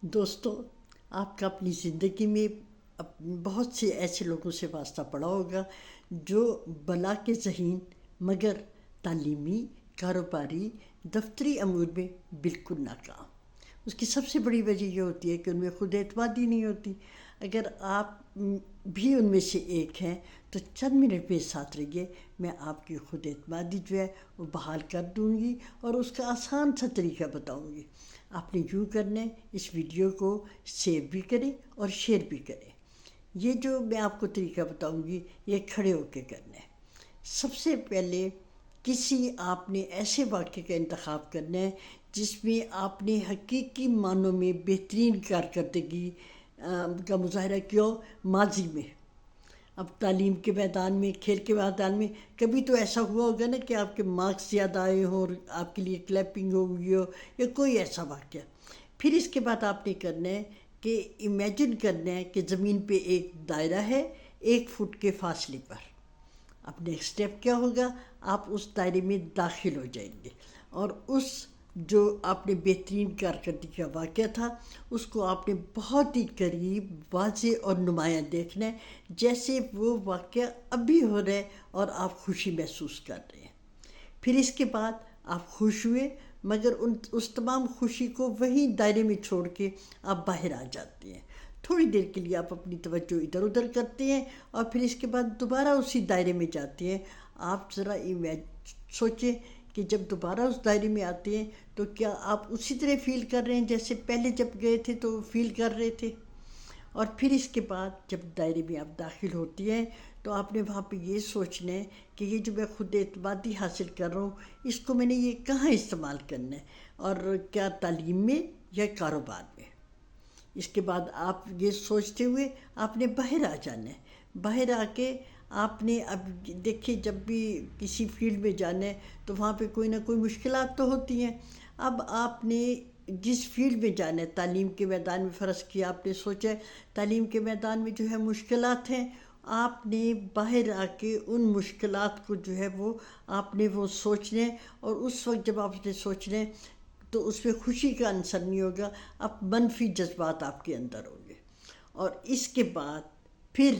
دوستو، آپ کا اپنی زندگی میں بہت سے ایسے لوگوں سے واسطہ پڑا ہوگا جو بلا کے ذہین مگر تعلیمی، کاروباری، دفتری امور میں بالکل ناکام۔ اس کی سب سے بڑی وجہ یہ ہوتی ہے کہ ان میں خود اعتمادی نہیں ہوتی۔ اگر آپ بھی ان میں سے ایک ہیں تو چند منٹ میں ساتھ رہیے، میں آپ کی خود اعتمادی جو ہے وہ بحال کر دوں گی اور اس کا آسان سا طریقہ بتاؤں گی۔ آپ نے یوں کرنا ہے، اس ویڈیو کو سیو بھی کریں اور شیئر بھی کریں۔ یہ جو میں آپ کو طریقہ بتاؤں گی یہ کھڑے ہو کے کرنا ہے۔ سب سے پہلے کسی آپ نے ایسے واقعے کا انتخاب کرنا ہے جس میں آپ نے حقیقی معنوں میں بہترین کارکردگی کا مظاہرہ کیا ہو ماضی میں۔ اب تعلیم کے میدان میں، کھیل کے میدان میں کبھی تو ایسا ہوا ہوگا نا کہ آپ کے مارکس زیادہ آئے ہوں اور آپ کے لیے کلیپنگ ہو گئی ہو یا کوئی ایسا واقعہ۔ پھر اس کے بعد آپ نے کرنا ہے کہ امیجن کرنا ہے کہ زمین پہ ایک دائرہ ہے 1 فٹ کے فاصلے پر۔ اب نیکسٹ اسٹیپ کیا ہوگا؟ آپ اس دائرے میں داخل ہو جائیں گے اور اس جو آپ نے بہترین کارکردگی کا واقعہ تھا اس کو آپ نے بہت ہی قریب، واضح اور نمایاں دیکھنا ہے، جیسے وہ واقعہ ابھی ہو رہا ہے اور آپ خوشی محسوس کر رہے ہیں۔ پھر اس کے بعد آپ خوش ہوئے، مگر اس تمام خوشی کو وہی دائرے میں چھوڑ کے آپ باہر آ جاتے ہیں۔ تھوڑی دیر کے لیے آپ اپنی توجہ ادھر ادھر کرتے ہیں اور پھر اس کے بعد دوبارہ اسی دائرے میں جاتے ہیں۔ آپ ذرا سوچیں کہ جب دوبارہ اس دائرے میں آتے ہیں تو کیا آپ اسی طرح فیل کر رہے ہیں جیسے پہلے جب گئے تھے تو فیل کر رہے تھے؟ اور پھر اس کے بعد جب دائرے میں آپ داخل ہوتی ہیں تو آپ نے وہاں پہ یہ سوچنا ہے کہ یہ جو میں خود اعتمادی حاصل کر رہا ہوں اس کو میں نے یہ کہاں استعمال کرنا ہے، اور کیا تعلیم میں یا کاروبار میں۔ اس کے بعد آپ یہ سوچتے ہوئے آپ نے باہر آ جانا ہے۔ باہر آ کے آپ نے اب دیکھیے جب بھی کسی فیلڈ میں جانا ہے تو وہاں پہ کوئی نہ کوئی مشکلات تو ہوتی ہیں۔ اب آپ نے جس فیلڈ میں جانا ہے، تعلیم کے میدان میں فرض کیا آپ نے سوچا ہے تعلیم کے میدان میں جو ہے مشکلات ہیں، آپ نے باہر آ کے ان مشکلات کو جو ہے وہ آپ نے وہ سوچنا ہے، اور اس وقت جب آپ نے سوچنا ہے تو اس میں خوشی کا عنصر نہیں ہوگا، اب منفی جذبات آپ کے اندر ہوں گے۔ اور اس کے بعد پھر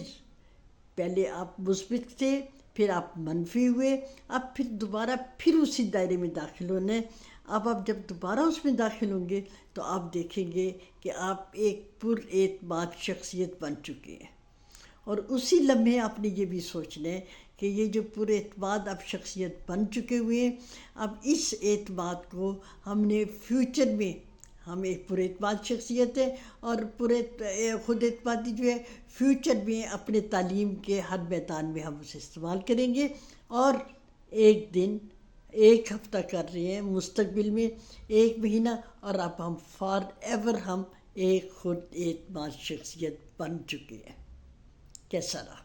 پہلے آپ مثبت تھے، پھر آپ منفی ہوئے، اب پھر دوبارہ پھر اسی دائرے میں داخل ہونا ہے۔ اب آپ جب دوبارہ اس میں داخل ہوں گے تو آپ دیکھیں گے کہ آپ ایک پر اعتماد شخصیت بن چکے ہیں، اور اسی لمحے آپ نے یہ بھی سوچنا ہے کہ یہ جو پر اعتماد اب شخصیت بن چکے ہوئے ہیں، اب اس اعتماد کو ہم نے فیوچر میں، ہم ایک پر اعتماد شخصیت ہے اور خود اعتمادی جو ہے فیوچر میں اپنے تعلیم کے ہر میدان میں ہم اسے استعمال کریں گے، اور ایک دن، ایک ہفتہ کر رہے ہیں، مستقبل میں 1 مہینہ، اور اب ہم فار ایور ہم ایک خود اعتماد شخصیت بن چکے ہیں۔ کیسا رہا؟